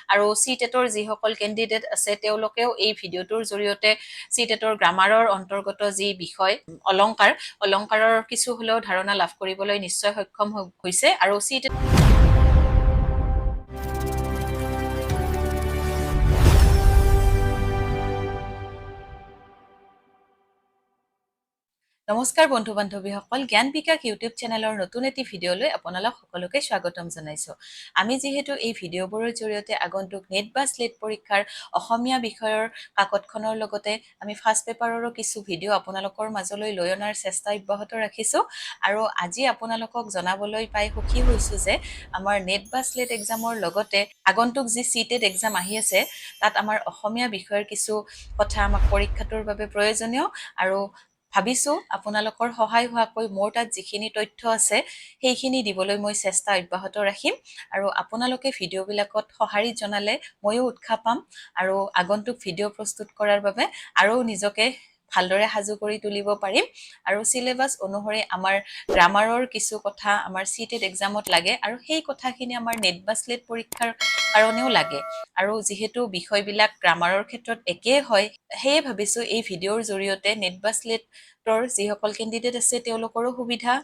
আৰু সিটেটৰ যিসকল কেণ্ডিডেট আছে তেওঁলোকেও এই ভিডিঅ'টোৰ জৰিয়তে সিটেটৰ গ্ৰামাৰৰ অন্তৰ্গত যি বিষয় অলংকাৰৰ কিছু হলেও ধাৰণা লাভ কৰিবলৈ নিশ্চয় সক্ষম হৈছে আৰু সিটেট নমস্কাৰ বন্ধু বান্ধৱীসকল জ্ঞান বিকাশ ইউটিউব চেনেলৰ নতুন এটি ভিডিঅ'লৈ আপোনালোক সকলোকে স্বাগতম জনাইছো আমি যিহেতু এই ভিডিঅ'বোৰৰ জৰিয়তে আগন্তুক নেট বা স্লেট পৰীক্ষাৰ অসমীয়া বিষয়ৰ কাকতখনৰ লগতে আমি ফাৰ্ষ্ট পেপাৰৰো কিছু ভিডিঅ' আপোনালোকৰ মাজলৈ লৈ অনাৰ চেষ্টা অব্যাহত ৰাখিছো আৰু আজি আপোনালোকক জনাবলৈ পাই সুখী হৈছো যে আমাৰ নেট বা স্লেট এক্সামৰ লগতে আগন্তুক যি সিটেট এক্সাম আহি আছে তাত আমাৰ অসমীয়া বিষয়ৰ কিছু কথা আমাক পৰীক্ষাটোৰ বাবে প্ৰয়োজনীয় আৰু ভাবিছো আপোনালোকৰ সহায় হোৱাকৈ মোৰ তাত যিখিনি তথ্য আছে সেইখিনি দিবলৈ মই চেষ্টা অব্যাহত ৰাখিম আৰু আপোনালোকে ভিডিঅ'বিলাকত সঁহাৰি জনালে ময়ো উৎসাহ পাম আৰু আগন্তুক ভিডিঅ' প্ৰস্তুত কৰাৰ বাবে আৰু নিজকে ভালদৰে সাজু কৰি তুলিব পাৰিম আৰু সিলেবাস অনুসৰি আমাৰ গ্ৰামাৰৰ কিছু কথা আমাৰ সিটেট এক্সামত লাগে আৰু সেই কথাখিনি আমাৰ নেট বা স্লেট পৰীক্ষাৰ কাৰণেও লাগে আৰু যিহেতু বিষয়বিলাক গ্ৰামাৰৰ ক্ষেত্ৰত একেই হয় সেয়ে ভাবিছো এই ভিডিঅ'ৰ জৰিয়তে নেট বা স্লেটৰ যিসকল কেণ্ডিডেট আছে তেওঁলোকৰো সুবিধা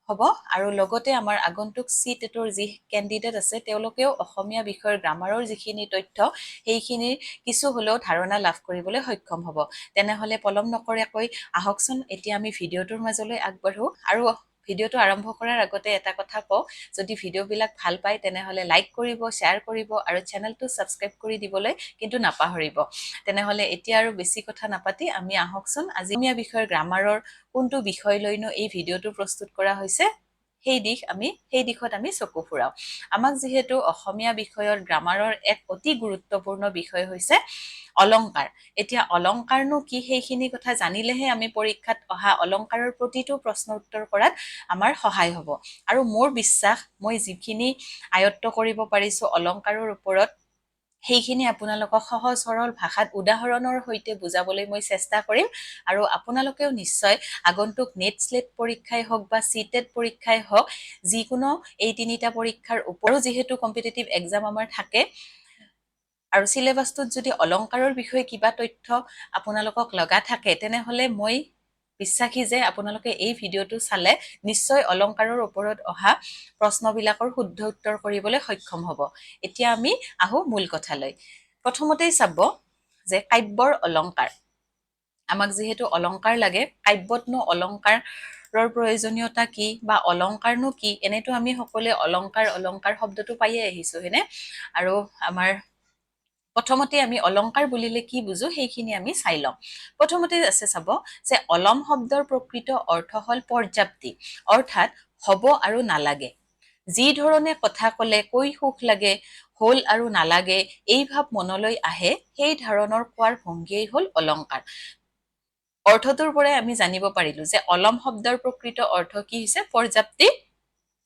হ'ব আৰু লগতে আমাৰ আগন্তুক সিটেটৰ যি কেণ্ডিডেট আছে তেওঁলোকেও অসমীয়া বিষয়ৰ গ্ৰামাৰৰ যিখিনি তথ্য সেইখিনিৰ কিছু হলেও ধাৰণা লাভ কৰিবলৈ সক্ষম হ'ব তেনেহলে পলম নকৰাকৈ আহকচোন এতিয়া আমি ভিডিঅ'টোৰ মাজলৈ আগবাঢ়ো আৰু ভিডিঅ'টো আৰম্ভ কৰাৰ আগতে এটা কথা কওঁ যদি ভিডিঅ'বিলাক ভাল পায় তেনেহলে লাইক কৰিব শ্বেয়াৰ কৰিব আৰু চেনেলটো সাবস্ক্ৰাইব কৰি দিবলৈ কিন্তু নাপাহৰিব তেনেহলে এতিয়া আৰু বেছি কথা নাপাতি আমি আহকচোন আজি অসমীয়া বিষয়ৰ গ্ৰামাৰৰ কোনটো বিষয় লৈনো এই ভিডিঅ'টো প্ৰস্তুত কৰা হৈছে সেই দিশত আমি চকু ফুৰাও আমাক যিহেতু অসমীয়া বিষয়ৰ গ্ৰামাৰৰ এক অতি গুৰুত্বপূৰ্ণ বিষয় হৈছে অলংকাৰ এতিয়া অলংকাৰনো কি সেইখিনি কথা জানিলেহে আমি পৰীক্ষাত অহা অলংকাৰৰ প্ৰতিটো প্ৰশ্ন উত্তৰ কৰাত আমাৰ সহায় হ'ব আৰু মোৰ বিশ্বাস মই যিখিনি আয়ত্ত কৰিব পাৰিছো অলংকাৰৰ ওপৰত সেইখিনি আপোনালোকক সহজ সৰল ভাষাত উদাহৰণৰ সৈতে বুজাবলৈ মই চেষ্টা কৰিম আৰু আপোনালোকেও নিশ্চয় আগন্তুক নেট স্লেট পৰীক্ষাই হওক বা সিটেট পৰীক্ষাই হওক যিকোনো এই তিনিটা পৰীক্ষাৰ ওপৰো যিহেতু কম্পিটিটিভ এক্সাম আমাৰ থাকে আৰু সিলেবাসটোত যদি অলংকাৰৰ বিষয়ে কিবা তথ্য আপোনালোকক লগা থাকে তেনেহলে মই বিশ্বাসী যে আপোনালোকে এই ভিডিঅ'টো চালে নিশ্চয় অলংকাৰৰ ওপৰত অহা প্ৰশ্নবিলাকৰ শুদ্ধ উত্তৰ কৰিবলৈ সক্ষম হ'ব এতিয়া আমি আহো মূল কথালৈ প্ৰথমতেই চাব যে কাব্যৰ অলংকাৰ আমাক যেহেতু অলংকাৰ লাগে কাব্যতনো অলংকাৰৰ প্ৰয়োজনীয়তা কি বা অলংকাৰনো কি এনেতো আমি সকলোৱে অলংকাৰ শব্দটো পাইয়ে আহিছো হেনে আৰু আমাৰ প্ৰথমতে আমি অলংকাৰ বুলিলে কি বুজো সেইখিনি আমি চাই লম প্ৰথমতে আছে চাব যে অলম শব্দৰ প্ৰকৃত অৰ্থ হল পৰ্যাপ্তি অৰ্থাৎ হ'ব আৰু নালাগে যি ধৰণে কথা কলে কৈ সুখ লাগে হল আৰু নালাগে এই ভাৱ মনলৈ আহে সেই ধৰণৰ কোৱাৰ ভংগিয়েই হল অলংকাৰ অৰ্থটোৰ পৰাই আমি জানিব পাৰিলো যে অলম শব্দৰ প্ৰকৃত অৰ্থ কি হৈছে পৰ্যাপ্তি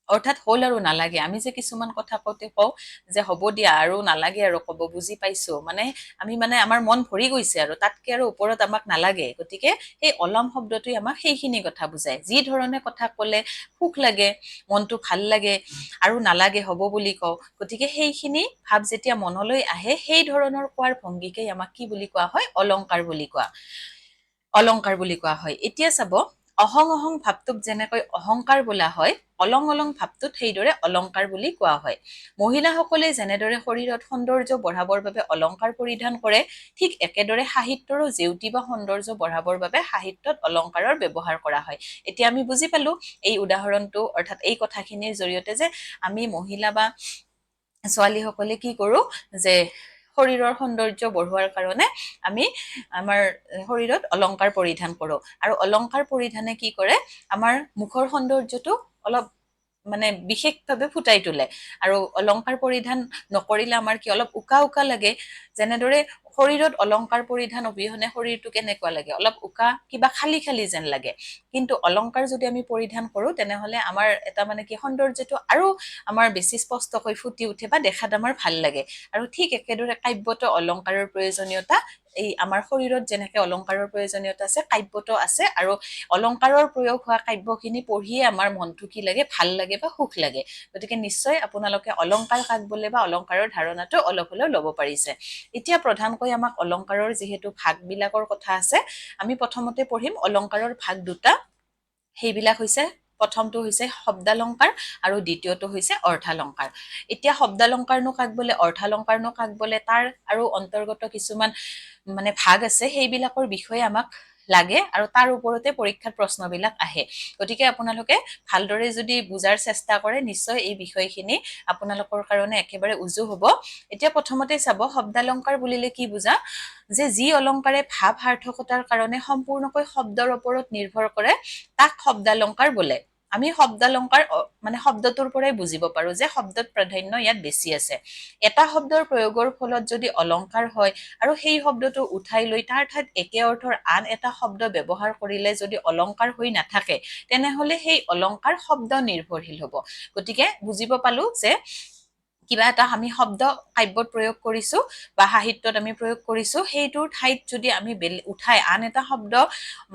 অৰ্থাৎ হল আৰু নালাগে আমি যে কিছুমান কথা কওঁতে কওঁ যে হ'ব দিয়া আৰু নালাগে আৰু কব বুজি পাইছো মানে আমি আমাৰ মন ভৰি গৈছে আৰু তাতকে আৰু ওপৰত আমাক নালাগে গতিকে এই অলম শব্দটোই আমাক সেইখিনি কথা বুজায় যি ধৰণে কথা কলে সুখ লাগে মনটো ভাল লাগে আৰু নালাগে হ'ব বুলি কওঁ গতিকে সেইখিনি ভাৱ যেতিয়া মনলৈ আহে সেই ধৰণৰ কোৱাৰ ভংগীকেই আমাক কি বুলি কোৱা হয় অলংকাৰ বুলি কোৱা হয় এতিয়া চাব অহং ভাৱটোক যেনেকৈ অহংকাৰ বোলা হয় অলং ভাৱটোত সেইদৰে অলংকাৰ বুলি কোৱা হয় মহিলাসকলে যেনেদৰে শৰীৰত সৌন্দৰ্য বঢ়াবৰ বাবে অলংকাৰ পৰিধান কৰে ঠিক একেদৰে সাহিত্যৰো জেউতি বা সৌন্দৰ্য বঢ়াবৰ বাবে সাহিত্যত অলংকাৰৰ ব্যৱহাৰ কৰা হয় এতিয়া আমি বুজি পালো এই উদাহৰণটো অৰ্থাৎ এই কথাখিনিৰ জৰিয়তে যে আমি মহিলা বা ছোৱালীসকলে কি কৰো যে শৰীৰৰ সৌন্দৰ্য বঢ়োৱাৰ কাৰণে আমি আমাৰ শৰীৰত অলংকাৰ পৰিধান কৰো আৰু অলংকাৰ পৰিধানে কি কৰে আমাৰ মুখৰ সৌন্দৰ্যটো অলপ বিশেষভাৱে ফুটাই তোলে আৰু অলংকাৰ পৰিধান নকৰিলে আমাৰ কি অলপ উকা লাগে যেনেদৰে শৰীৰত অলংকাৰ পৰিধান অবিহনে শৰীৰটো কেনেকুৱা লাগে অলপ উকা কিবা খালি যেন লাগে কিন্তু অলংকাৰ যদি আমি পৰিধান কৰো তেনেহলে আমাৰ এটা কি সৌন্দৰ্যটো আৰু আমাৰ বেছি স্পষ্টকৈ ফুটি উঠে বা দেখাত আমাৰ ভাল লাগে আৰু ঠিক একেদৰে কাব্যতো অলংকাৰৰ প্ৰয়োজনীয়তা এই আমাৰ শৰীৰত যেনেকৈ অলংকাৰৰ প্ৰয়োজনীয়তা আছে কাব্যটো আছে আৰু অলংকাৰৰ প্ৰয়োগ হোৱা কাব্যখিনি পঢ়িয়ে আমাৰ মনটো কি লাগে ভাল লাগে বা সুখ লাগে গতিকে নিশ্চয় আপোনালোকে অলংকাৰ কাক বোলে বা অলংকাৰৰ ধাৰণাটো অলপ হলেও ল'ব পাৰিছে এতিয়া প্ৰধানকৈ আমাক অলংকাৰৰ যিহেতু ভাগবিলাকৰ কথা আছে আমি প্ৰথমতে পঢ়িম অলংকাৰৰ ভাগ দুটা সেইবিলাক হৈছে প্ৰথমটো হৈছে শব্দালংকাৰ আৰু দ্বিতীয়টো হৈছে অৰ্থালংকাৰ এতিয়া শব্দালংকাৰনো কাক বোলে অৰ্থালংকাৰনো কাক বোলে তাৰ আৰু অন্তৰ্গত কিছুমান মানে ভাগ আছে সেইবিলাকৰ বিষয়ে আমাক লাগে আৰু তাৰ ওপৰতে পৰীক্ষাত প্ৰশ্নবিলাক আহে গতিকে আপোনালোকে ভালদৰে যদি বুজাৰ চেষ্টা কৰে নিশ্চয় এই বিষয়খিনি আপোনালোকৰ কাৰণে একেবাৰে উজু হ'ব এতিয়া প্ৰথমতে চাব শব্দালংকাৰ বুলিলে কি বুজা যে যি অলংকাৰে ভাৱ সাৰ্থকতাৰ কাৰণে সম্পূৰ্ণকৈ শব্দৰ ওপৰত নিৰ্ভৰ কৰে তাক শব্দালংকাৰ বোলে আমি শব্দালংকাৰ মানে শব্দটোৰ পৰাই বুজিব পাৰো যে শব্দত প্ৰাধান্য ইয়াত বেছি আছে এটা শব্দৰ প্ৰয়োগৰ ফলত যদি অলংকাৰ হয় আৰু সেই শব্দটো উঠাই লৈ তাৰ ঠাইত একে অৰ্থৰ আন এটা শব্দ ব্যৱহাৰ কৰিলে যদি অলংকাৰ হৈ নাথাকে তেনেহলে সেই অলংকাৰ শব্দ নিৰ্ভৰশীল হ'ব গতিকে বুজিব পালো যে কিবা এটা আমি শব্দ কাব্যত প্ৰয়োগ কৰিছো বা সাহিত্যত আমি প্ৰয়োগ কৰিছো সেইটোৰ ঠাইত যদি আমি উঠাই আন এটা শব্দ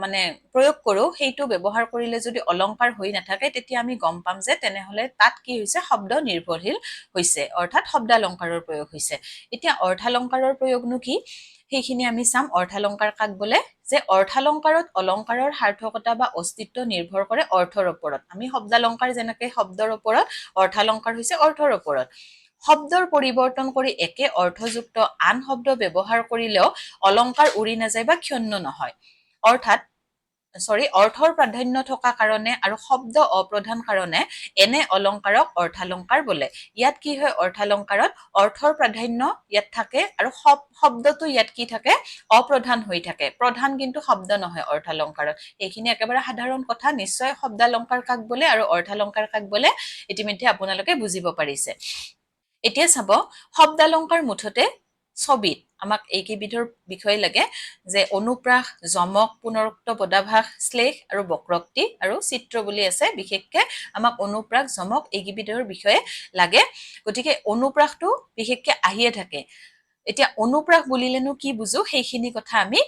মানে প্ৰয়োগ কৰো সেইটো ব্যৱহাৰ কৰিলে যদি অলংকাৰ হৈ নাথাকে তেতিয়া আমি গম পাম যে তেনেহলে তাত কি হৈছে শব্দ নিৰ্ভৰশীল হৈছে অৰ্থাৎ শব্দালংকাৰৰ প্ৰয়োগ হৈছে এতিয়া অৰ্থালংকাৰৰ প্ৰয়োগনো কি সেইখিনি আমি চাম অৰ্থালংকাৰ কাক বোলে যে অৰ্থালংকাৰত অলংকাৰৰ সাৰ্থকতা বা অস্তিত্ব নিৰ্ভৰ কৰে অৰ্থৰ ওপৰত আমি শব্দালংকাৰ যেনেকৈ শব্দৰ ওপৰত অৰ্থালংকাৰ হৈছে অৰ্থৰ ওপৰত শব্দৰ পৰিৱৰ্তন কৰি একে অৰ্থযুক্ত আন শব্দ ব্যৱহাৰ কৰিলেও অলংকাৰ উৰি নাযায় বা ক্ষুণ্ণ নহয় অৰ্থাৎ অৰ্থৰ প্ৰাধান্য থকা কাৰণে আৰু শব্দ অপ্ৰধান কাৰণে এনে অলংকাৰক অৰ্থালংকাৰ বোলে ইয়াত কি হয় অৰ্থালংকাৰত অৰ্থৰ প্ৰাধান্য ইয়াত থাকে আৰু শব্দটো ইয়াত কি থাকে অপ্ৰধান হৈ থাকে প্ৰধান কিন্তু শব্দ নহয় অৰ্থালংকাৰত এইখিনি একেবাৰে সাধাৰণ কথা নিশ্চয় শব্দালংকাৰ কাক বোলে আৰু অৰ্থালংকাৰ কাক বোলে ইতিমধ্যে আপোনালোকে বুজিব পাৰিছে এতিয়া চাব শব্দালংকাৰ মুঠতে ছবিত আমাক এইকেইবিধৰ বিষয় লাগে যে অনুপ্ৰাস যমক পুনৰুক্ত পদাভাস শ্লেষ আৰু বক্ৰোক্তি আৰু চিত্ৰ বুলি আছে বিশেষকে আমাক অনুপ্ৰাস যমক এইকেইবিধৰ বিষয়ে লাগে গতিকে অনুপ্ৰাসটো বিশেষকে আহিয়ে থাকে এতিয়া অনুপ্ৰাস বুলিলেনো কি বুজো সেইখিনি কথা আমি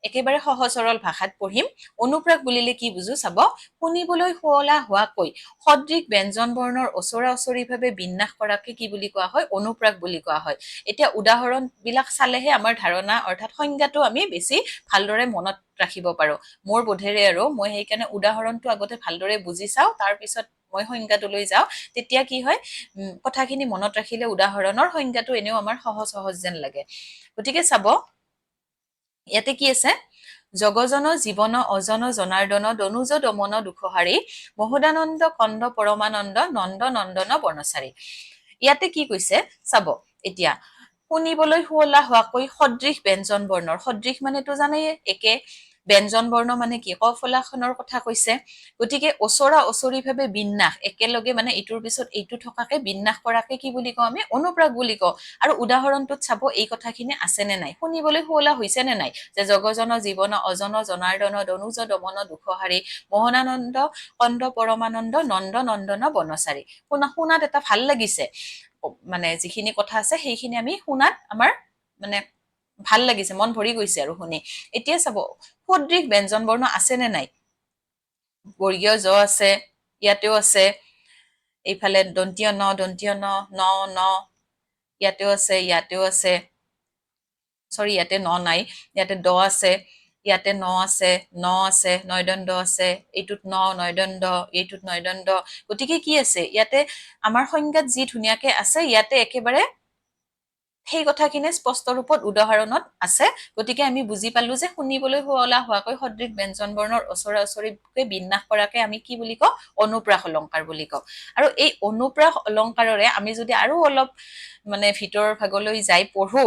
একেবাৰে সহজ সৰল ভাষাত পঢ়িম অনুপ্ৰাস বুলিলে কি বুজো চাব শুনিবলৈ শুৱলা হোৱাকৈ সদৃশ ব্যঞ্জন বৰ্ণৰ ওচৰা ওচৰিভাৱে বিন্যাস কৰাকে কি বুলি কোৱা হয় অনুপ্ৰাস বুলি কোৱা হয় এতিয়া উদাহৰণ বিলাক চালেহে আমাৰ ধাৰণা অৰ্থাৎ সংজ্ঞাটো আমি বেছি ভালদৰে মনত ৰাখিব পাৰো মোৰ বোধেৰে আৰু মই সেইকাৰণে উদাহৰণটো আগতে ভালদৰে বুজি চাওঁ তাৰ পিছত মই সংজ্ঞাটোলৈ যাওঁ তেতিয়া কি হয় কথাখিনি মনত ৰাখিলে উদাহৰণৰ সংজ্ঞাটো এনেও আমাৰ সহজ সহজ যেন লাগে গতিকে চাব ইয়াতে কি আছে জগজন জীৱন অজন জনাৰ্দন দনুজ দমন দুখহাৰী মহোদানন্দ কন্দ পৰমানন্দ নন্দ নন্দন বনচাৰী ইয়াতে কি কৈছে চাব এতিয়া শুনিবলৈ শুৱলা হোৱাকৈ সদৃশ ব্যঞ্জন বৰ্ণৰ সদৃশ মানেতো জানেই একে ব্যঞ্জন বৰ্ণ মানে কি কফলাখনৰ কথা কৈছে গতিকে ওচৰা ওচৰিভাৱে বিন্যাস একেলগে মানে ইটোৰ পিছত এইটো থকাকে বিন্যাস কৰাকে কি বুলি কওঁ আমি অনুপ্ৰাস বুলি কওঁ আৰু উদাহৰণটোত চাব এই কথাখিনি আছে নে নাই শুনিবলৈ শুৱলা হৈছে নে নাই যে জগজন জীৱন অজন জনাৰ্দন দনুজ দমন দুখহাৰী মোহনানন্দ কন্দ পৰমানন্দ নন্দ নন্দন বনচাৰী শুনাত এটা ভাল লাগিছে মানে যিখিনি কথা আছে সেইখিনি আমি শুনাত আমাৰ মানে ভাল লাগিছে মন ভৰি গৈছে আৰু শুনি এতিয়া চাব সদৃশ ব্যঞ্জন বৰ্ণ আছে নে নাই বৰ্গীয় জ আছে ইয়াতেও আছে এইফালে দন্তীয় ন ন ইয়াতেও আছে ইয়াতে ন নাই ইয়াতে দ আছে ইয়াতে ন আছে নয়দণ্ড আছে এইটোত নয়দণ্ড এইটোত নয়দণ্ড গতিকে কি আছে ইয়াতে আমাৰ সংজ্ঞাত যি ধুনীয়াকে আছে ইয়াতে একেবাৰে সেই কথাখিনি স্পষ্ট ৰূপত উদাহৰণত আছে গতিকে আমি বুজি পালো যে শুনিবলৈ শুৱলা হোৱাকৈ সদৃশ ব্যঞ্জন বৰ্ণৰ ওচৰা ওচৰিকৈ বিন্যাস কৰাকে আমি কি বুলি কওঁ অনুপ্ৰাস অলংকাৰ বুলি কওঁ আৰু এই অনুপ্ৰাস অলংকাৰৰে আমি যদি আৰু অলপ মানে ভিতৰৰ ভাগলৈ যাই পঢ়ো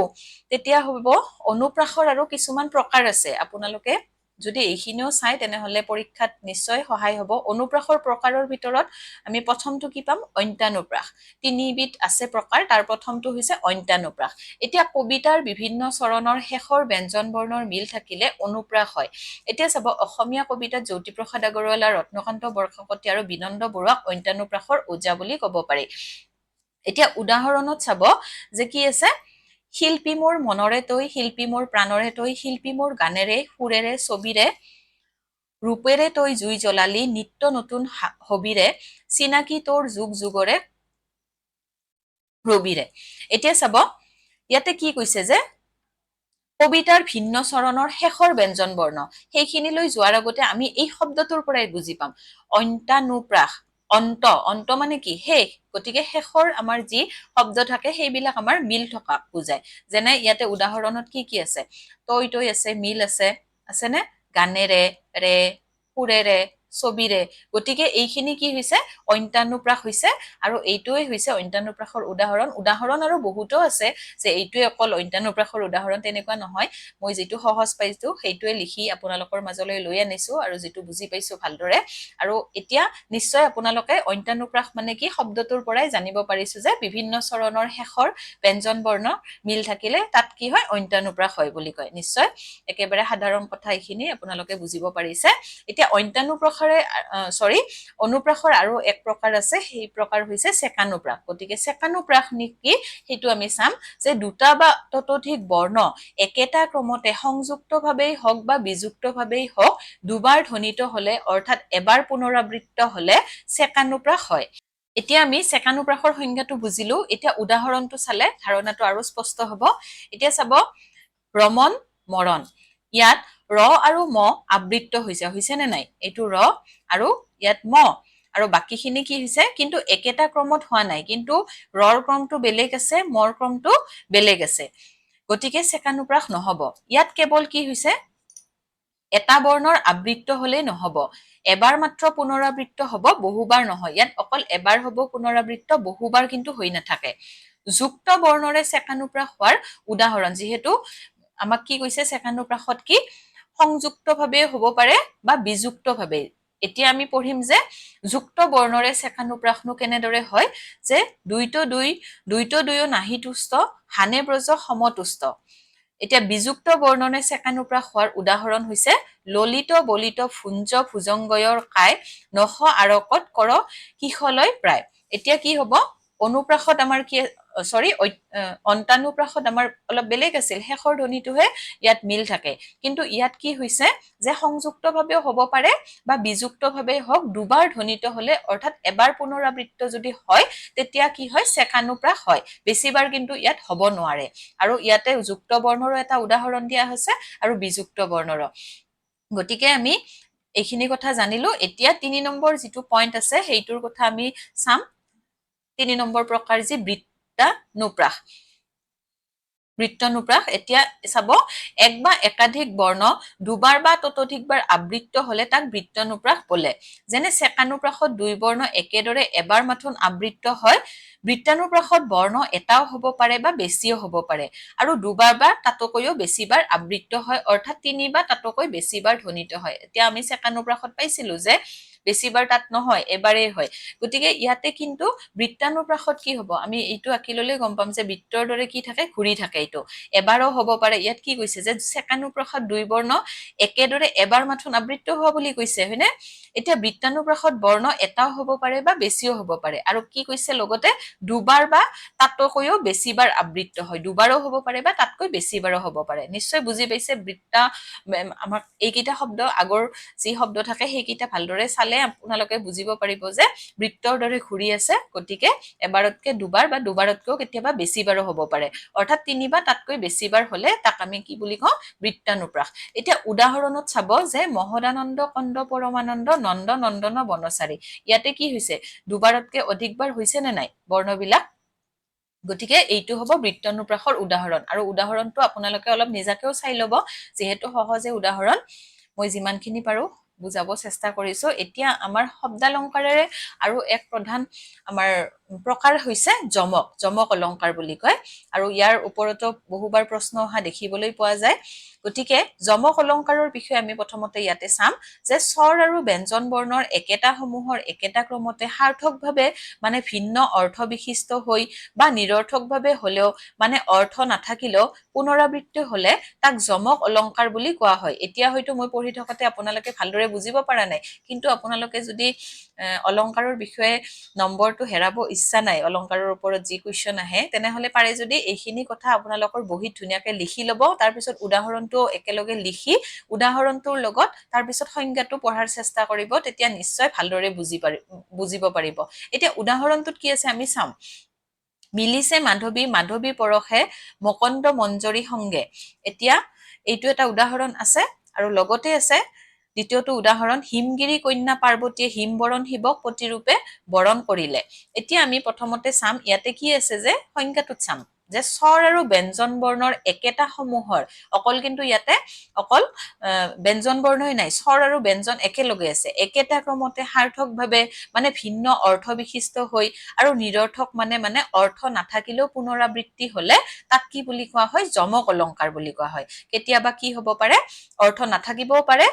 তেতিয়া হ'ব অনুপ্ৰাসৰ আৰু কিছুমান প্ৰকাৰ আছে আপোনালোকে যদি এইখিনিও চাই তেনেহলে পৰীক্ষাত নিশ্চয় সহায় হ'ব অনুপ্ৰাসৰ প্ৰকাৰৰ ভিতৰত আমি প্ৰথমটো কি পাম অন্ত্যানুপ্ৰাস তিনিবিধ আছে প্ৰকাৰ তাৰ প্ৰথমটো হৈছে অন্ত্যানুপ্ৰাস এতিয়া কবিতাৰ বিভিন্ন চৰণৰ শেষৰ ব্যঞ্জন বৰ্ণৰ মিল থাকিলে অনুপ্ৰাস হয় এতিয়া চাব অসমীয়া কবিতাত জ্যোতিপ্ৰসাদ আগৰৱালা ৰত্নকান্ত বৰকাকতী আৰু বিনন্দ বৰুৱাক অন্ত্যানুপ্ৰাসৰ ওজা বুলি ক'ব পাৰি এতিয়া উদাহৰণত চাব যে কি আছে শিল্পী মোৰ মনৰে তৈ শিল্পী মোৰ প্ৰাণৰে তৈ শিল্পী মোৰ গানেৰে সুৰেৰে ছবিৰে ৰূপেৰে তৈ জুই জ্বলালি নিত্য নতুন হবিৰে চিনাকি তোৰ যুগ যুগৰে ৰবিৰে এতিয়া চাব ইয়াতে কি কৈছে যে কবিতাৰ ভিন্ন চৰণৰ শেষৰ ব্যঞ্জন বৰ্ণ সেইখিনিলৈ যোৱাৰ আগতে আমি এই শব্দটোৰ পৰাই বুজি পাম অন্তানুপ্ৰাস অন্ত মানে কি শেষ গতিকে শেষৰ আমাৰ যি শব্দ থাকে সেইবিলাক আমাৰ মিল থকা বুজায় যেনে ইয়াতে উদাহৰণত কি আছে তৈ তৈ আছে মিল আছে নে গানেৰে ৰে সুৰেৰে ছবিৰে গতিকে এইখিনি কি হৈছে অন্তানুপ্ৰাস হৈছে আৰু এইটোৱে হৈছে অন্তানুপ্ৰাসৰ উদাহৰণ আৰু বহুতো আছে যে এইটোৱে অকল অন্তানুপ্ৰাসৰ উদাহৰণ তেনেকুৱা নহয় মই যেটো সহজ পাইছো সেইটোৱে লিখি আপোনালোকৰ মাজলৈ লৈ আনিছো আৰু যেটো বুজি পাইছো ভালদৰে আৰু এতিয়া নিশ্চয় আপোনালোকে অন্তানুপ্ৰাস মানে কি শব্দটোৰ পৰাই জানিব পাৰিছো যে বিভিন্ন চৰণৰ শেষৰ ব্যঞ্জন বৰ্ণ মিল থাকিলে তাত কি হয় অন্তানুপ্ৰাস হয় বুলি কয় নিশ্চয় একেবাৰে সাধাৰণ কথা এইখিনি আপোনালোকে বুজিব পাৰিছে এতিয়া অনুপ্ৰাসৰ আৰু এক প্ৰকাৰ আছে সেই প্ৰকাৰ হৈছে সেকানুপ্ৰাস গতিকে সেকানুপ্ৰাস কি সেইটো আমি চাম যে দুটা বা ততোধিক বৰ্ণ একেটা ক্ৰমতে সংযুক্তভাৱেই হওক বা বিযুক্তভাৱেই হওক দুবাৰ ধ্বনিত হলে অৰ্থাৎ এবাৰ পুনৰাবৃত্ত হলে সেকানুপ্ৰাস হয় এতিয়া আমি সেকানুপ্ৰাসৰ সংজ্ঞাটো বুজিলো এতিয়া উদাহৰণটো চালে ধাৰণাটো আৰু স্পষ্ট হ'ব এতিয়া চাব ৰমন মৰণ ইয়াত ৰ আৰু ম আবৃত্ত হৈছে নে নাই এইটো ৰ আৰু ইয়াত ম আৰু বাকিখিনি কি হৈছে কিন্তু একেটা ক্ৰমত হোৱা নাই কিন্তু ৰৰ ক্ৰমটো বেলেগ আছে মৰ ক্ৰমটো বেলেগ আছে গতিকে সেকানুপ্ৰাস নহব ইয়াত কেৱল কি হৈছে এটা বৰ্ণৰ আবৃত্ত হলেই নহব এবাৰ মাত্ৰ পুনৰাবৃত্ত হব বহুবাৰ নহয় ইয়াত অকল এবাৰ হব পুনৰাবৃত্ত বহুবাৰ কিন্তু হৈ নাথাকে যুক্ত বৰ্ণৰে সেকানুপ্ৰাস হোৱাৰ উদাহৰণ যিহেতু আমাক কি কৈছে সেকানুপ্ৰাসত কি সংযুক্তভাৱে হ'ব পাৰে বা বিযুক্তভাৱে এতিয়া আমি পঢ়িম যে যুক্ত বৰ্ণৰে সেকানুপ্ৰাসনো কেনেদৰে হয় যে দুইটো দুয়ো নাহি তুষ্ট হানে ব্ৰজ সমতুষ্ট এতিয়া বিযুক্ত বৰ্ণনে সেকানুপ্ৰাস হোৱাৰ উদাহৰণ হৈছে ললিত বলিত ভুঞ্জ ভুজংগয়ৰ কাই নখ আৰকত কৰ শিখলৈ প্ৰায় এতিয়া কি হ'ব অনুপ্ৰাসত আমাৰ কি অন্তানুপ্ৰাসত আমাৰ অলপ বেলেগ আছিল শেষৰ ধ্বনিটোহে ইয়াত মিল থাকে কিন্তু ইয়াত কি হৈছে যে সংযুক্তভাৱেও হ'ব পাৰে বা বিযুক্তভাৱে হওক দুবাৰ ধ্বনিত হলে অৰ্থাৎ এবাৰ পুনৰাবৃত্ত যদি হয় তেতিয়া কি হয় সেকানুপ্ৰাস হয় বেছিবাৰ কিন্তু ইয়াত হ'ব নোৱাৰে আৰু ইয়াতে যুক্ত বৰ্ণৰো এটা উদাহৰণ দিয়া হৈছে আৰু বিযুক্ত বৰ্ণৰো গতিকে আমি এইখিনি কথা জানিলো এতিয়া ৩ নম্বৰ যিটো পইণ্ট আছে সেইটোৰ কথা আমি চাম ৩ নম্বৰ প্ৰকাৰ যি বৃত্তানুপ্ৰাস এতিয়া চাব এক বা একাধিক বৰ্ণ দুবাৰ বা ততোধিকবাৰ আবৃত্ত হলে তাক বৃত্তানুপ্ৰাস বোলে যেনে সেকানুপ্ৰাসত দুই বৰ্ণ একেদৰে এবাৰ মাথোন আবৃত্ত হয় বৃত্তানুপ্ৰাসত বৰ্ণ এটাও হ'ব পাৰে বা বেছিও হ'ব পাৰে আৰু দুবাৰ বা তাতকৈও বেছিবাৰ আবৃত্ত হয় অৰ্থাৎ ৩ বা তাতকৈ বেছিবাৰ ধ্বনিত হয় এতিয়া আমি সেকানুপ্ৰাসত পাইছিলো যে বেছিবাৰ তাত নহয় এবাৰেই হয় গতিকে ইয়াতে কিন্তু বৃত্তানুপ্ৰাসত কি হ'ব আমি এইটো আঁকি ললে গম পাম যে বৃত্তৰ দৰে কি থাকে ঘূৰি থাকে এইটো এবাৰো হ'ব পাৰে ইয়াত কি কৈছে যে সেকানুপ্ৰাসত দুই বৰ্ণ একেদৰে এবাৰ মাথোন আবৃত্ত হোৱা বুলি কৈছে হয়নে এতিয়া বৃত্তানুপ্ৰাসত বৰ্ণ এটাও হ'ব পাৰে বা বেছিও হ'ব পাৰে আৰু কি কৈছে লগতে দুবাৰ বা তাতকৈও বেছিবাৰ আবৃত্ত হয় দুবাৰো হ'ব পাৰে বা তাতকৈ বেছিবাৰো হ'ব পাৰে নিশ্চয় বুজি পাইছে আমাক এইকেইটা শব্দ আগৰ যি শব্দ থাকে সেইকেইটা ভালদৰে চালে আপোনালোকে বুজিব পাৰিব যে বৃত্তৰ দৰে ঘূৰি আছে গতিকে এবাৰতকে দুবাৰ বা দুবাৰতকৈও কেতিয়াবা বেছিবাৰো হ'ব পাৰে অৰ্থাৎ ৩ বা তাতকৈ বেছিবাৰ হলে তাক আমি কি বুলি কওঁ বৃত্তানুপ্ৰাস এতিয়া উদাহৰণত চাব যে মহদানন্দ কন্দ পৰমানন্দ নন্দ নন্দন বনচাৰী ইয়াতে কি হৈছে দুবাৰতকে অধিকবাৰ হৈছে নে নাই বৰ্ণবিলাক গতিকে এইটো হ'ব বৃত্তানুপ্ৰাসৰ উদাহৰণ আৰু উদাহৰণটো আপোনালোকে অলপ নিজাকেও চাই ল'ব যিহেতু সহজে উদাহৰণ মই যিমানখিনি পাৰো বুজাব চেষ্টা কৰিছো এতিয়া আমাৰ শব্দালংকাৰেৰে আৰু এক প্ৰধান আমাৰ প্ৰকাৰ হৈছে যমক অলংকাৰ বুলি কয় আৰু ইয়াৰ ওপৰতো বহুবাৰ প্ৰশ্ন অহা দেখিবলৈ পোৱা যায় গতিকে যমক অলংকাৰৰ বিষয়ে আমি প্ৰথমতে ইয়াতে চাম যে স্বৰ আৰু ব্যঞ্জন বৰ্ণৰ একেটা সমূহৰ একেটা ক্ৰমতে সাৰ্থকভাৱে মানে ভিন্ন অৰ্থ বিশিষ্ট হৈ বা নিৰৰ্থকভাৱে হলেও মানে অৰ্থ নাথাকিলেও পুনৰাবৃত্তি হলে তাক যমক অলংকাৰ বুলি কোৱা হয় এতিয়া হয়তো মই পঢ়ি থকাতে আপোনালোকে ভালদৰে বুজিব পৰা নাই কিন্তু আপোনালোকে যদি অলংকাৰৰ বিষয়ে নম্বৰটো হেৰাব ইচ্ছা নাই অলংকাৰৰ ওপৰত যি কুৱেশ্যন আহে তেনেহলে পাৰে যদি এইখিনি কথা আপোনালোকৰ বহিত ধুনীয়াকৈ লিখি ল'ব তাৰ পিছত উদাহৰণটো একেলগে লিখি উদাহৰণটোৰ লগত তাৰ পিছত সংজ্ঞাটো পঢ়াৰ চেষ্টা কৰিব তেতিয়া নিশ্চয় ভালদৰে বুজিব পাৰিব এতিয়া উদাহৰণটোত কি আছে আমি চাম মিলিছে মাধৱী মাধৱী পৰশে মকন্দ মঞ্জৰী সংগে এতিয়া এইটো এটা উদাহৰণ আছে আৰু লগতে আছে দ্বিতীয়টো উদাহৰণ হিমগিৰি কন্যা পাৰ্বতীয়ে হিমবৰণ শিৱক প্ৰতিৰূপে বৰণ কৰিলে এতিয়া আমি প্ৰথমতে চাম ইয়াতে কি আছে যে সংজ্ঞাটোত চাম যে স্বৰ আৰু ব্যঞ্জন বৰ্ণৰ একেটা সমূহৰ অকল কিন্তু ইয়াতে অকল ব্যঞ্জন বৰ্ণই নাই স্বৰ আৰু ব্যঞ্জন একেলগে আছে একেটা ক্ৰমতে সাৰ্থকভাৱে মানে ভিন্ন অৰ্থ বিশিষ্ট হৈ আৰু নিৰৰ্থক মানে অৰ্থ নাথাকিলেও পুনৰাবৃত্তি হলে তাক কি বুলি কোৱা হয় যমক অলংকাৰ বুলি কোৱা হয় কেতিয়াবা কি হ'ব পাৰে অৰ্থ নাথাকিবও পাৰে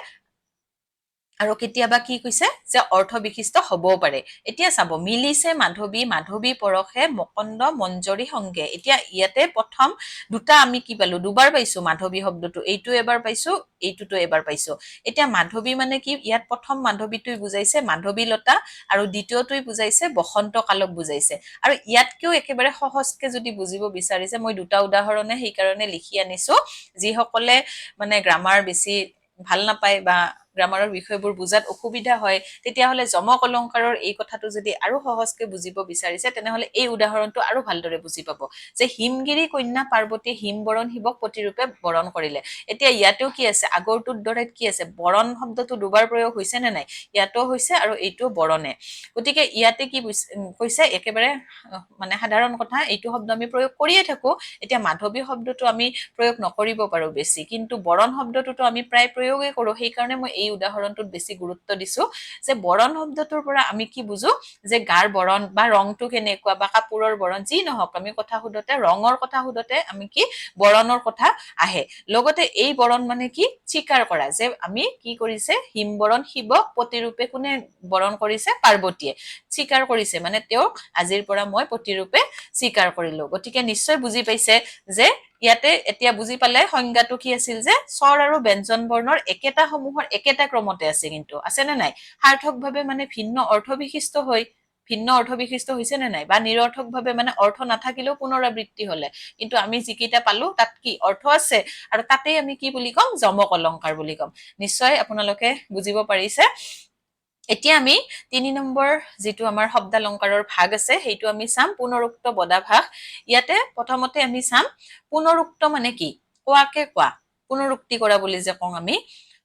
আৰু কেতিয়াবা কি কৈছে যে অৰ্থ বিশিষ্ট হ'বও পাৰে এতিয়া চাব মিলিছে মাধৱী মাধৱী পৰশে মকন্দ মঞ্জৰী সংগে এতিয়া ইয়াতে প্ৰথম দুটা আমি কি পালো দুবাৰ পাইছো মাধৱী শব্দটো এইটো এবাৰ পাইছো এইটোতো এবাৰ পাইছো এতিয়া মাধৱী মানে কি ইয়াত প্ৰথম মাধৱীটোই বুজাইছে মাধৱী লতা আৰু দ্বিতীয়টোই বুজাইছে বসন্ত কালক বুজাইছে আৰু ইয়াতকেও একেবাৰে সহজকে যদি বুজিব বিচাৰিছে মই দুটা উদাহৰণে সেইকাৰণে লিখি আনিছো যিসকলে মানে গ্ৰামাৰ বেছি ভাল নাপায় বা গ্ৰামাৰৰ বিষয়বোৰ বুজাত অসুবিধা হয় তেতিয়াহলে যমক অলংকাৰৰ এই কথাটো যদি আৰু সহজকে বুজিব বিচাৰিছে তেনেহলে এই উদাহৰণটো আৰু ভালদৰে বুজি পাব যে হিমগিৰি কন্যা পাৰ্বতীয়ে হিমবৰণ শিৱক প্ৰতিৰূপে বৰণ কৰিলে এতিয়া ইয়াতেও কি আছে আগৰটোৰ দৰে কি আছে বৰণ শব্দটো দুবাৰ প্ৰয়োগ হৈছে নে নাই ইয়াতো হৈছে আৰু এইটো বৰণে গতিকে ইয়াতে কি কৈছে একেবাৰে মানে সাধাৰণ কথা এইটো শব্দ আমি প্ৰয়োগ কৰিয়ে থাকো এতিয়া মাধৱী শব্দটো আমি প্ৰয়োগ নকৰিব পাৰো বেছি কিন্তু বৰণ শব্দটোতো আমি প্ৰায় প্ৰয়োগই কৰো সেইকাৰণে মই এই উদাহৰণটোত বেছি গুৰুত্ব দিছো যে বৰণ শব্দটোৰ পৰা আমি কি বুজো যে গাৰ বৰণ বা ৰংটো কেনেকুৱা বা কাপোৰৰ বৰণ যি নহওক আমি কথা সুধতে ৰঙৰ কথা সুধতে আমি কি বৰণৰ কথা আহে লগতে এই বৰণ মানে কি স্বীকাৰ কৰা যে আমি কি কৰিছে হিমবৰণ শিৱক প্ৰতিৰূপে কোনে বৰণ কৰিছে পাৰ্বতীয়ে স্বীকাৰ কৰিছে মানে তেওঁ আজিৰ পৰা মই প্ৰতিৰূপে স্বীকাৰ কৰিলো গতিকে নিশ্চয় বুজি পাইছে যে ইয়াতে এতিয়া বুজি পালে সংজ্ঞাটো কি আছিল যে স্বৰ আৰু ব্যঞ্জন বৰ্ণৰ একেটা সমূহৰ একেটা ক্ৰমতে আছে কিন্তু আছে নে নাই সাৰ্থকভাৱে মানে ভিন্ন অৰ্থ বিশিষ্ট হৈ ভিন্ন অৰ্থ বিশিষ্ট হৈছে নে নাই বা নিৰৰ্থকভাৱে মানে অৰ্থ নাথাকিলেও পুনৰাবৃত্তি হলে কিন্তু আমি যিকেইটা পালো তাত কি অৰ্থ আছে আৰু তাতেই আমি কি বুলি কম যমক অলংকাৰ বুলি কম নিশ্চয় আপোনালোকে বুজিব পাৰিছে এতিয়া আমি ৩ নম্বৰ যেটো আমাৰ শব্দালংকাৰৰ ভাগ আছে সেইটো আমি চাম পুনৰুক্ত বদাভাস ইয়াতে প্ৰথমতে আমি চাম পুনৰুক্ত মানে কি কোৱাকে কোৱা পুনৰুক্তি কৰা বুলি যে কওঁ আমি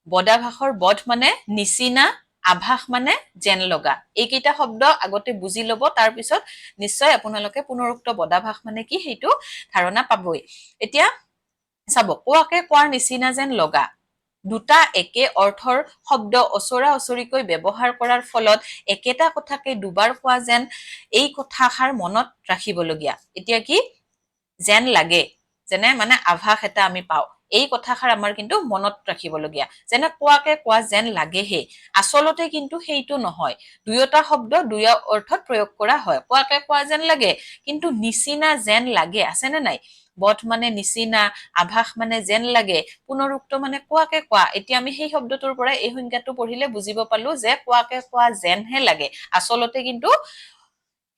বদাভাসৰ বধ মানে নিচিনা আভাস মানে যেন লগা এইকেইটা শব্দ আগতে বুজি ল'ব তাৰ পিছত নিশ্চয় আপোনালোকে পুনৰুক্ত বদাভাস মানে কি সেইটো ধাৰণা পাবই এতিয়া চাব কোৱাকে কোৱাৰ নিচিনা যেন লগা দুটা একে অৰ্থৰ শব্দ অচৰা অচৰিকৈ ব্যৱহাৰ কৰাৰ ফলত একেটা কথাকে দুবাৰ কোৱা যেন এই কথাষাৰ মনত ৰাখিবলগীয়া এতিয়া কি যেন লাগে যেনে মানে আভাস এটা আমি পাওঁ এই কথাষাৰ আমাৰ কিন্তু মনত ৰাখিবলগীয়া যেনে কোৱাকে কোৱা যেন লাগেহে আচলতে কিন্তু সেইটো নহয় দুয়োটা শব্দ দুয়ো অৰ্থত প্ৰয়োগ কৰা হয় কোৱাকে কোৱা যেন লাগে কিন্তু নিচিনা যেন লাগে আছে নে নাই বধ মানে নিচিনা আভাস মানে যেন লাগে পুনৰুক্ত মানে কোৱাকে কোৱা এতিয়া আমি সেই শব্দটোৰ পৰা এই সংজ্ঞাটো পঢ়িলে বুজিব পালো যে কোৱাকে কোৱা যেনহে লাগে আচলতে কিন্তু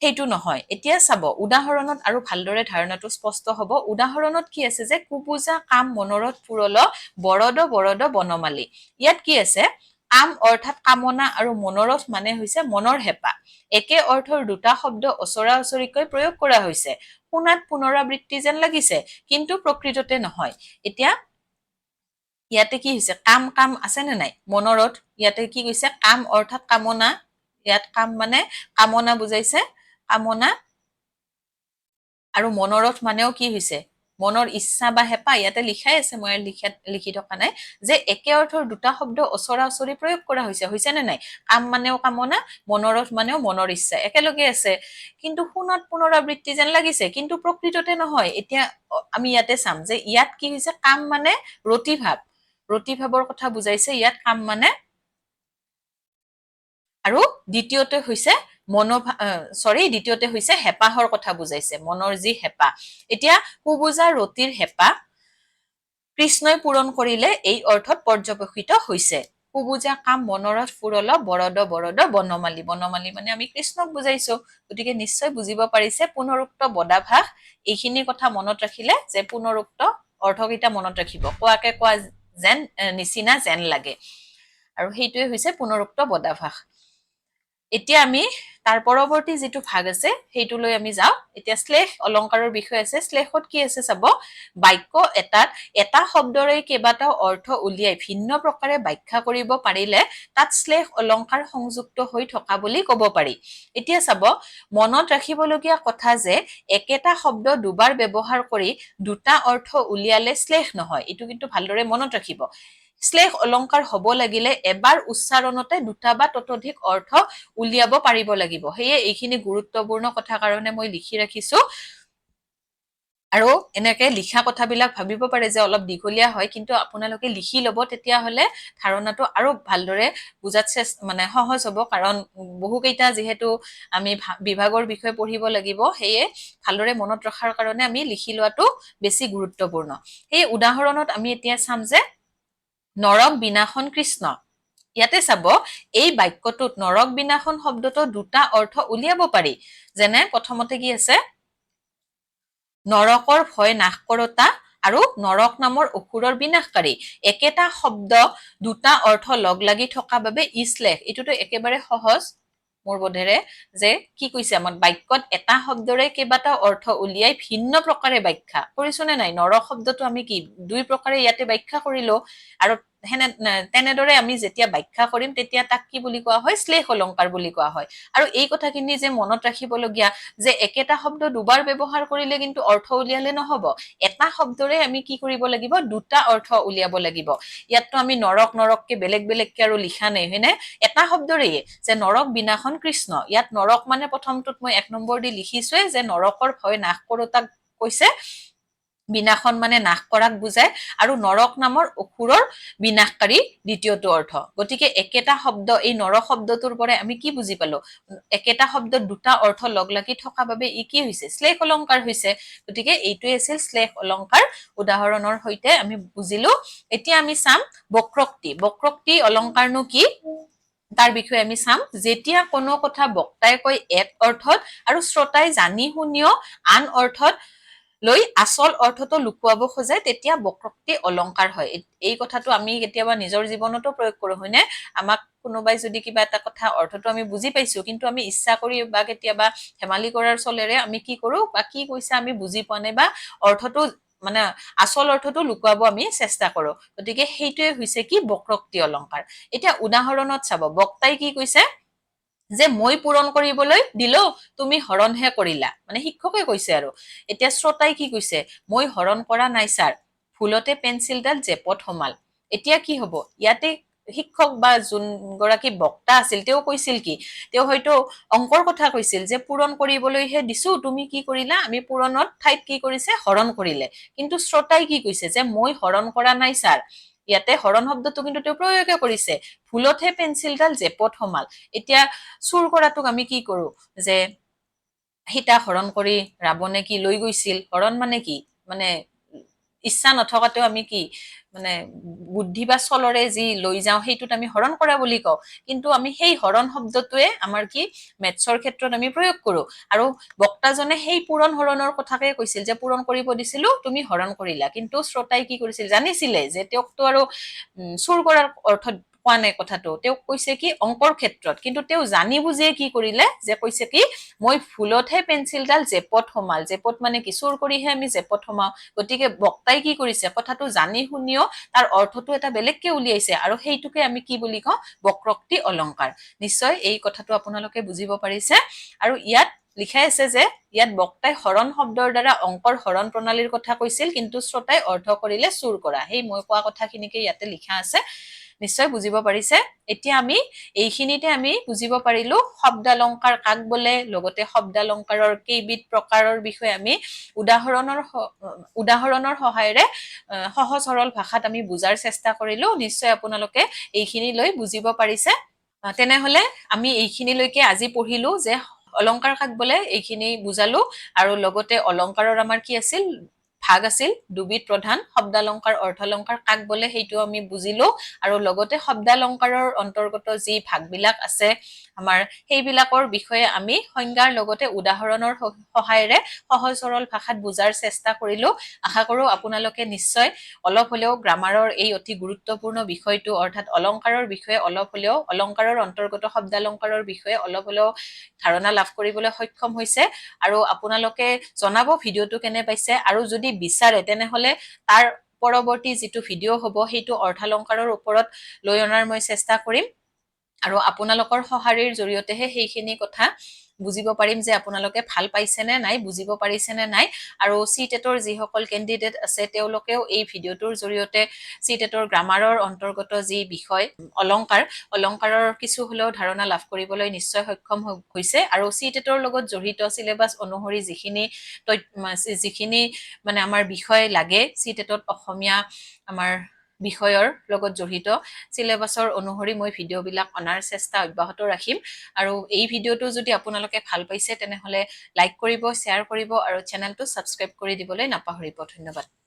সেইটো নহয় এতিয়া চাব উদাহৰণত আৰু ভালদৰে ধাৰণাটো স্পষ্ট হ'ব উদাহৰণত কি আছে যে কুপূজা কাম মনোৰথ পুৰল বৰদ বৰদ বনমালী ইয়াত কি আছে কাম অৰ্থাৎ কামনা আৰু মনোৰথ মানে হৈছে মনৰ হেঁপাহ একে অৰ্থৰ দুটা শব্দ অচৰা অচৰিকৈ প্ৰয়োগ কৰা হৈছে শুনাত পুনৰাবৃত্তি যেন লাগিছে কিন্তু প্ৰকৃততে নহয় এতিয়া ইয়াতে কি হৈছে কাম কাম আছে নে নাই মনোৰথ ইয়াতে কি কৈছে কাম অৰ্থাৎ কামনা ইয়াত কাম মানে কামনা বুজাইছে কামনা আৰু মনোৰথ মানেও কি হৈছে মনৰ ইচ্ছা বা হেঁপাহ ইয়াতে লিখাই আছে মই লিখি থকা নাই যে একে অৰ্থৰ দুটা শব্দ অচৰা অচৰি প্ৰয়োগ কৰা হৈছে নে নাই কাম মানেও কামনা মনোৰথ মানেও মনৰ ইচ্ছা একেলগে আছে কিন্তু শুনাত পুনৰাবৃত্তি যেন লাগিছে কিন্তু প্ৰকৃততে নহয় এতিয়া আমি ইয়াতে চাম যে ইয়াত কি হৈছে কাম মানে ৰতিভাৱৰ কথা বুজাইছে ইয়াত কাম মানে আৰু দ্বিতীয়তে হৈছে দ্বিতীয়তে হৈছে হেঁপাহৰ কথা বুজাইছে মনৰ যি হেঁপাহ এতিয়া কুবুজা ৰতিৰ হেঁপাহ কৃষ্ণই পূৰণ কৰিলে এই অৰ্থত পৰ্যবেক্ষিত হৈছে সুবুজা কাম মনৰত ফুৰল বৰদ বৰদ বনমালী বনমালী মানে আমি কৃষ্ণক বুজাইছো গতিকে নিশ্চয় বুজিব পাৰিছে পুনৰুক্ত বদাভাস এইখিনি কথা মনত ৰাখিলে যে পুনৰুক্ত অৰ্থকেইটা মনত ৰাখিব কোৱাকে কোৱা যেন নিচিনা যেন লাগে আৰু সেইটোৱে হৈছে পুনৰুক্ত বদাভাস এতিয়া আমি তাৰ পৰৱৰ্তী যেটো ভাগ আছে হেইটোলৈ আমি যাও এতিয়া শ্লেষ অলংকাৰৰ বিষয় আছে শ্লেষত কি আছে চাব বাক্য এটাত এটা শব্দৰে কেবাটাও অৰ্থ উলিয়াই ভিন্ন প্ৰকাৰে ব্যাখ্যা কৰিব পাৰিলে তাত শ্লেষ অলংকাৰ সংযুক্ত হৈ থকা বুলি ক'ব পাৰি এতিয়া চাব মনত ৰাখিবলগীয়া কথা যে একেটা শব্দ দুবাৰ ব্যৱহাৰ কৰি দুটা অৰ্থ উলিয়ালে শ্লেষ নহয় এটো কিন্তু ভালদৰে মনত ৰাখিব শ্লেষ অলংকাৰ হ'ব লাগিলে এবাৰ উচ্চাৰণতে দুটা বা ততোধিক অৰ্থ উলিয়াব পাৰিব লাগিব হেয়ে এইখিনি গুৰুত্বপূৰ্ণ কথা কাৰণে মই লিখি ৰাখিছো আৰু এনেকে লিখা কথাবিলাক ভাবিব পাৰে যে অলপ দীঘলীয়া হয় কিন্তু আপোনালোকে লিখি ল'ব তেতিয়া হলে ধাৰণাটো আৰু ভালদৰে বুজাত মানে সহজ হ'ব কাৰণ বহুকেইটা যেহেতু আমি বিভাগৰ বিষয়ে পঢ়িব লাগিব হেয়ে ভালদৰে মনত ৰখাৰ কাৰণে আমি লিখি লোৱাটো বেছি গুৰুত্বপূৰ্ণ এই উদাহৰণত আমি এতিয়া চাম যে নৰক বিনাশন কৃষ্ণ ইয়াতে চাব এই বাক্যটোত নৰক বিনাশন শব্দটো দুটা অৰ্থ উলিয়াব পাৰি যেনে প্ৰথমতে কি আছে নৰকৰ ভয় নাশ কৰতা আৰু নৰক নামৰ অসুৰৰ বিনাশকাৰী একেটা শব্দ দুটা অৰ্থ লগ লাগি থকা বাবে ই শ্লেষ এটোটো একেবাৰে সহজ মোৰ বোধেৰে যে কি কৈছে আমাৰ বাক্যত এটা শব্দৰে কেবাটা অৰ্থ উলিয়াই ভিন্ন প্ৰকাৰে ব্যাখ্যা কৰিছনে নাই নৰক শব্দটো আমি কি দুই প্ৰকাৰে ইয়াতে ব্যাখ্যা কৰিলো আৰু তেনেদৰে আমি যেতিয়া ব্যাখ্যা কৰিম তেতিয়া তাক কি বুলি কোৱা হয় শ্লেষ অলংকাৰ বুলি কোৱা হয় আৰু এই কথাখিনি যে মনত ৰাখিবলগীয়া যে একেটা শব্দ দুবাৰ ব্যৱহাৰ কৰিলে কিন্তু অৰ্থ উলিয়ালে নহব এটা শব্দৰে আমি কি কৰিব লাগিব দুটা অৰ্থ উলিয়াব লাগিব ইয়াততো আমি নৰক নৰককে বেলেগকে আৰু লিখা নাই হয়নে এটা শব্দৰে যে নৰক বিনাশন কৃষ্ণ ইয়াত নৰক মানে প্ৰথমটোত মই 1 নম্বৰ দি লিখিছোৱে যে নৰকৰ ভয় নাশ কৰতাক কৈছে বিনাশন মানে নাশ কৰাক বুজায় আৰু নৰক নামৰ অসুৰৰ বিনাশকাৰী দ্বিতীয়টো অৰ্থ গতিকে একেটা শব্দ এই নৰক শব্দটোৰ পৰা আমি কি বুজি পালো একেটা শব্দত দুটা অৰ্থ লগ লাগি থকা বাবে ই কি হৈছে শ্লেষ অলংকাৰ হৈছে গতিকে এইটোৱে আছিল শ্লেষ অলংকাৰ উদাহৰণৰ সৈতে আমি বুজিলো এতিয়া আমি চাম বক্ৰোক্তি অলংকাৰনো কি তাৰ বিষয়ে আমি চাম যেতিয়া কোনো কথা বক্তাই কৈ এক অৰ্থত আৰু শ্ৰোতাই জানি শুনিও আন অৰ্থত লৈ আসল অৰ্থটো লুকুৱাব খোজে তেতিয়া বক্ৰোক্তি অলংকাৰ হয় এই কথাটো আমি কেতিয়াবা নিজৰ জীৱনতো প্ৰয়োগ কৰো হয়নে আমাক কোনোবাই যদি কিবা এটা কথা অৰ্থটো আমি বুজি পাইছো কিন্তু আমি ইচ্ছা কৰি বা কেতিয়াবা হেমালি কৰাৰ চলেৰে আমি কি কৰো বা কি কৈছে আমি বুজি পোৱা নাই বা অৰ্থটো মানে আসল অৰ্থটো লুকুৱাব আমি চেষ্টা কৰো গতিকে সেইটোৱে হৈছে কি বক্ৰোক্তি অলংকাৰ এতিয়া উদাহৰণত চাব বক্তাই কি কৈছে যে মই পূৰণ কৰিবলৈ দিলো তুমি হৰণহে কৰিলা মানে শিক্ষকে কৈছে আৰু এতিয়া শ্ৰোতাই কি কৈছে মই হৰণ কৰা নাই স্যাৰ ভুলতে পেন্সিলডাল জেপত সোমাল এতিয়া কি হ'ব ইয়াতে শিক্ষক বা যোন গৰাকী বক্তা আছিল তেওঁ কৈছিল কি তেওঁ হয়তো অংকৰ কথা কৈছিল যে পূৰণ কৰিবলৈহে দিছো তুমি কি কৰিলা আমি পূৰণত ঠাইত কি কৰিছে হৰণ কৰিলে কিন্তু শ্ৰোতাই কি কৈছে যে মই হৰণ কৰা নাই স্যাৰ ইয়াতে হৰণ শব্দটো কিন্তু তেওঁ প্ৰয়োগ কৰিছে ভুলতহে পেন্সিলডাল জেপত সোমাল এতিয়া চুৰ কৰাটোক আমি কি কৰো যে সীতা হৰণ কৰি ৰাৱণে কি লৈ গৈছিল হৰণ মানে কি মানে ইচ্ছা নথকাতেও আমি কি মানে বুদ্ধি বা চলৰে যি লৈ যাও সেইটোত আমি হৰণ কৰা বুলি কওঁ কিন্তু আমি সেই হৰণ শব্দটোৱে আমাৰ কি মেথছৰ ক্ষেত্ৰত আমি প্ৰয়োগ কৰো আৰু বক্তাজনে সেই পূৰণ হৰণৰ কথাকে কৈছিল যে পূৰণ কৰিব দিছিলো তুমি হৰণ কৰিলা কিন্তু শ্ৰোতাই কি কৰিছিল জানিছিলে যে তেওঁকতো আৰু চুৰ কৰাৰ অৰ্থত কোৱা নাই কথাটো তেওঁ কৈছে কি অংকৰ ক্ষেত্ৰত কিন্তু তেওঁ জানি বুজিয়ে কি কৰিলে যে কৈছে কি মই ভুলতহে পেন্সিলডাল জেপত সোমাল জেপত মানে কি চুৰ কৰিহে আমি জেপত সোমাও গতিকে বক্তাই কি কৰিছে কথাটো জানি শুনিও তাৰ অৰ্থটো এটা বেলেগকে উলিয়াইছে আৰু সেইটোকে আমি কি বুলি কওঁ বক্ৰোক্তি অলংকাৰ নিশ্চয় এই কথাটো আপোনালোকে বুজিব পাৰিছে আৰু ইয়াত লিখাই আছে যে ইয়াত বক্তাই হৰণ শব্দৰ দ্বাৰা অংকৰ হৰণ প্ৰণালীৰ কথা কৈছিল কিন্তু শ্ৰোতাই অৰ্থ কৰিলে চুৰ কৰা সেই মই কোৱা কথাখিনিকে ইয়াতে লিখা আছে নিশ্চয় বুজিব পাৰিছে এতিয়া আমি এইখিনিতে আমি বুজিব পাৰিলো শব্দালংকাৰ কাক বোলে লগতে শব্দালংকাৰৰ কেইবিধ প্ৰকাৰৰ বিষয়ে আমি উদাহৰণৰ সহায়েৰে সহজ সৰল ভাষাত আমি বুজাৰ চেষ্টা কৰিলো নিশ্চয় আপোনালোকে এইখিনি লৈ বুজিব পাৰিছে তেনেহলে আমি এইখিনিলৈকে আজি পঢ়িলো যে অলংকাৰ কাক বোলে এইখিনি বুজালো আৰু লগতে অলংকাৰৰ আমাৰ কি আছিল ভাগ আছিল দুবিধ প্ৰধান শব্দালংকাৰ অৰ্থলংকাৰ কাক বলে সেইটো আমি বুজিলো আৰু লগতে শব্দালংকাৰৰ অন্তৰ্গত যি ভাগবিলাক আছে আমাৰ সেইবিলাকৰ বিষয়ে আমি সংজ্ঞাৰ লগতে উদাহৰণৰ সহায়েৰে সহজ সৰল ভাষাত বুজাৰ চেষ্টা কৰিলো আশা কৰো আপোনালোকে নিশ্চয় অলপ হলেও গ্ৰামাৰৰ এই অতি গুৰুত্বপূৰ্ণ বিষয়টো অৰ্থাৎ অলংকাৰৰ বিষয়ে অলপ হলেও অলংকাৰৰ অন্তৰ্গত শব্দালংকাৰৰ বিষয়ে অলপ হলেও ধাৰণা লাভ কৰিবলৈ সক্ষম হৈছে আৰু আপোনালোকে জনাব ভিডিওটো কেনে পাইছে আৰু যদি বিচাৰে তেনেহলে তাৰ পৰৱৰ্তী যিটো ভিডিও হ'ব সেইটো অৰ্থালংকাৰৰ ওপৰত লৈ অনাৰ মই চেষ্টা কৰিম আৰু আপোনালোকৰ সঁহাৰিৰ জৰিয়তেহে সেইখিনি কথা বুজিব পাৰিম যে আপোনালোকে ভাল পাইছে নে নাই বুজিব পাৰিছে নে নাই আৰু সিটেটৰ যিসকল কেণ্ডিডেট আছে তেওঁলোকেও এই ভিডিওটোৰ জৰিয়তে সিটেটৰ গ্ৰামাৰৰ অন্তৰ্গত যি বিষয় অলংকাৰৰ কিছু হলেও ধাৰণা লাভ কৰিবলৈ নিশ্চয় সক্ষম হৈছে আৰু সিটেটৰ লগত জড়িত সিলেবাস অনুসৰি যিখিনি মানে আমাৰ বিষয় লাগে সিটেটত অসমীয়া আমাৰ বিষয়ৰ লগত জড়িত সিলেবাসৰ অনুসৰি মই ভিডিওবিলাক অনাৰ চেষ্টা অব্যাহত ৰাখিম আৰু এই ভিডিওটো যদি আপোনালোকে ভাল পাইছে তেনেহলে লাইক কৰিব শ্বেয়াৰ কৰিব আৰু চেনেলটো সাবস্ক্ৰাইব কৰি দিবলৈ নাপাহৰিব ধন্যবাদ